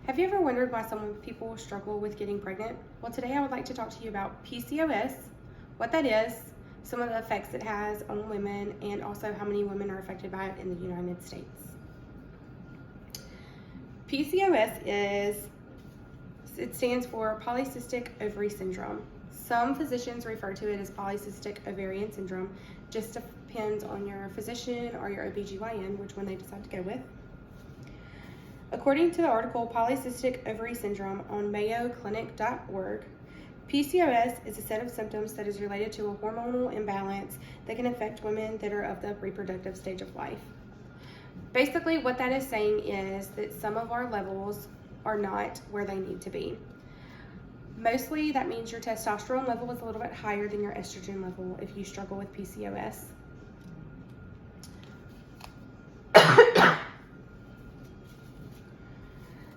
Have you ever wondered why some people struggle with getting pregnant? Well, today I would like to talk to you about PCOS, what that is, some of the effects it has on women, and also how many women are affected by it in the United States. It stands for polycystic ovary syndrome. Some physicians refer to it as polycystic ovarian syndrome. Just depends on your physician or your OBGYN, which one they decide to go with. According to the article Polycystic Ovary Syndrome on mayoclinic.org, PCOS is a set of symptoms that is related to a hormonal imbalance that can affect women that are of the reproductive stage of life. Basically, what that is saying is that some of our levels are not where they need to be. Mostly, that means your testosterone level is a little bit higher than your estrogen level if you struggle with PCOS.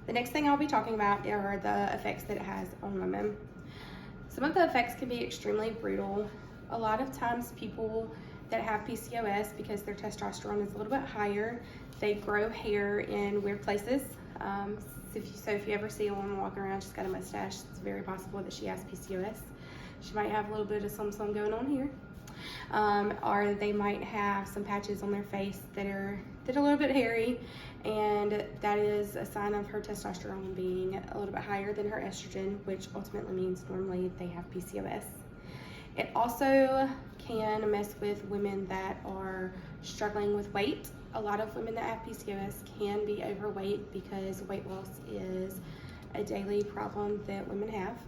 The next thing I'll be talking about are the effects that it has on women. Some of the effects can be extremely brutal. A lot of times people that have PCOS, because their testosterone is a little bit higher, they grow hair in weird places. So if you ever see a woman walking around, she's got a mustache, it's very possible that she has PCOS. She might have a little bit of something going on here. Or they might have some patches on their face that are a little bit hairy, and that is a sign of her testosterone being a little bit higher than her estrogen, which ultimately means normally they have PCOS. It also can mess with women that are struggling with weight. A lot of women that have PCOS can be overweight because weight loss is a daily problem that women have.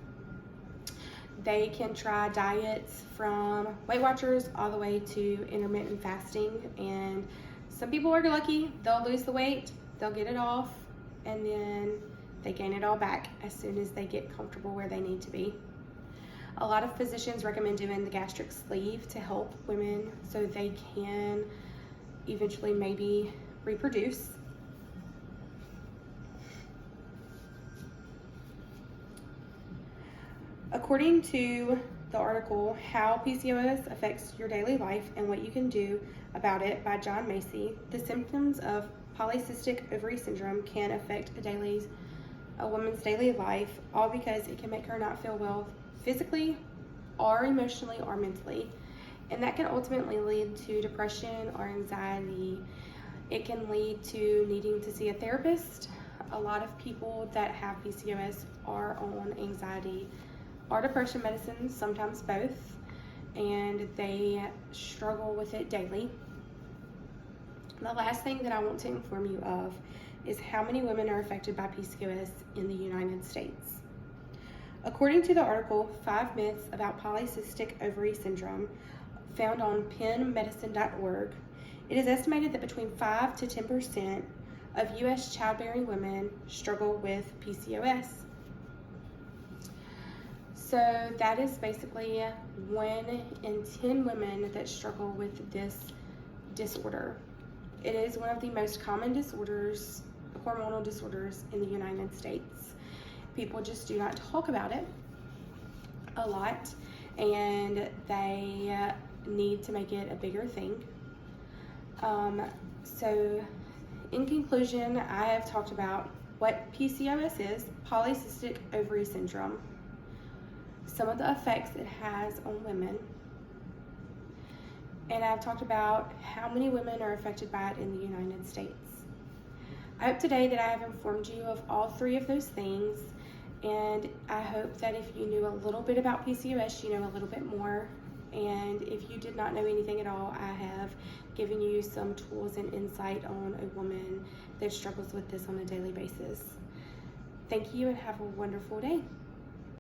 They can try diets from Weight Watchers all the way to intermittent fasting, and some people are lucky. They'll lose the weight, they'll get it off, and then they gain it all back as soon as they get comfortable where they need to be. A lot of physicians recommend doing the gastric sleeve to help women so they can eventually maybe reproduce. According to the article How PCOS Affects Your Daily Life and What You Can Do About It by John Macy, the symptoms of polycystic ovary syndrome can affect a woman's daily life, all because it can make her not feel well physically or emotionally or mentally. And that can ultimately lead to depression or anxiety. It can lead to needing to see a therapist. A lot of people that have PCOS are on anxiety or depression medicine, sometimes both, and they struggle with it daily. The last thing that I want to inform you of is how many women are affected by PCOS in the United States. According to the article 5 Myths About Polycystic Ovary Syndrome, found on penmedicine.org, it is estimated that between 5 to 10% of U.S. childbearing women struggle with PCOS. So that is basically 1 in 10 women that struggle with this disorder. It is one of the most common disorders, hormonal disorders in the United States. People just do not talk about it a lot, and they need to make it a bigger thing. So in conclusion, I have talked about what PCOS is, polycystic ovary syndrome, some of the effects it has on women, and I've talked about how many women are affected by it in the United States. I hope today that I have informed you of all 3 of those things, and I hope that if you knew a little bit about PCOS, you know a little bit more, and if you did not know anything at all, I have given you some tools and insight on a woman that struggles with this on a daily basis. Thank you and have a wonderful day.